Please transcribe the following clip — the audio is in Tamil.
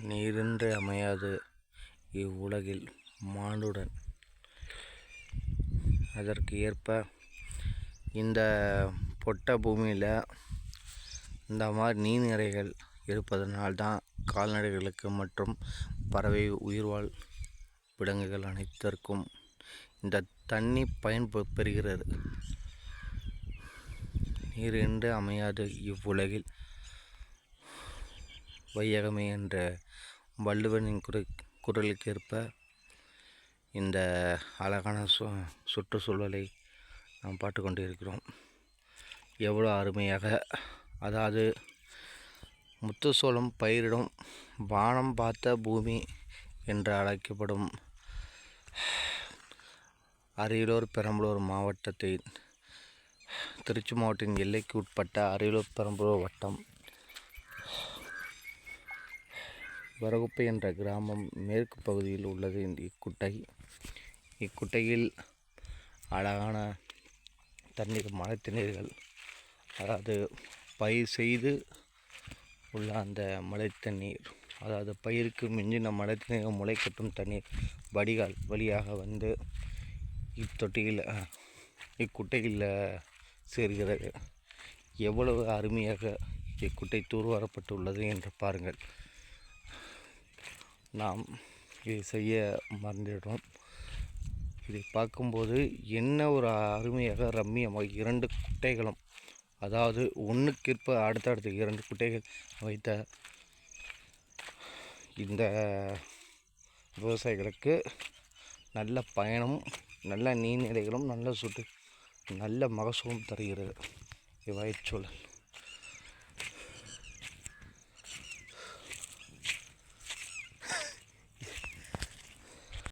நீரின்றி அமையாது இவ்வுலகில் மானுடன். அதற்கு ஏற்ப இந்த பொட்ட பூமியில் இந்த மாதிரி நீர்நிலைகள் இருப்பதனால்தான் கால்நடைகளுக்கு மற்றும் பறவை உயிர்வாழ் விலங்குகள் அனைத்திற்கும் இந்த தண்ணி பெறுகிறது. நீரின்றி அமையாது இவ்வுலகில் வையகமே என்ற வள்ளுவனின் குரலுக்கேற்ப இந்த அழகான சுற்றுச்சூழலை நாம் பார்த்து கொண்டிருக்கிறோம். எவ்வளோ அருமையாக, அதாவது முத்துச்சோளம் பயிரிடும் வானம் பார்த்த பூமி என்று அழைக்கப்படும் அரியலூர் பெரம்பலூர் மாவட்டத்தின் திருச்சி மாவட்டத்தின் எல்லைக்கு உட்பட்ட அரியலூர் பெரம்பலூர் வட்டம் வரகுப்பை என்ற கிராமம் மேற்கு பகுதியில் உள்ளது. இக்குட்டையில் அழகான தண்ணீர், மழை தண்ணீர்கள், அதாவது பயிர் செய்து உள்ள அந்த மழை தண்ணீர், அதாவது பயிருக்கு மிஞ்சின மழை தண்ணீர், முளை கட்டும் தண்ணீர் வடிகால் வழியாக வந்து இக்குட்டையில் சேர்கிறது. எவ்வளவு அருமையாக இக்குட்டை தூர்வாரப்பட்டுள்ளது என்று பாருங்கள். நாம் இதை செய்ய மறந்துவிடுறோம். இதை பார்க்கும்போது என்ன ஒரு அருமையாக ரம்மியமாக 2 குட்டைகளும், அதாவது ஒன்றுக்கேற்ப அடுத்தடுத்து 2 குட்டைகள் வைத்த இந்த விவசாயிகளுக்கு நல்ல பயணமும், நல்ல நீர்நிலைகளும், நல்ல மகசூலும் தருகிறது இவ்வயற்சூழல்.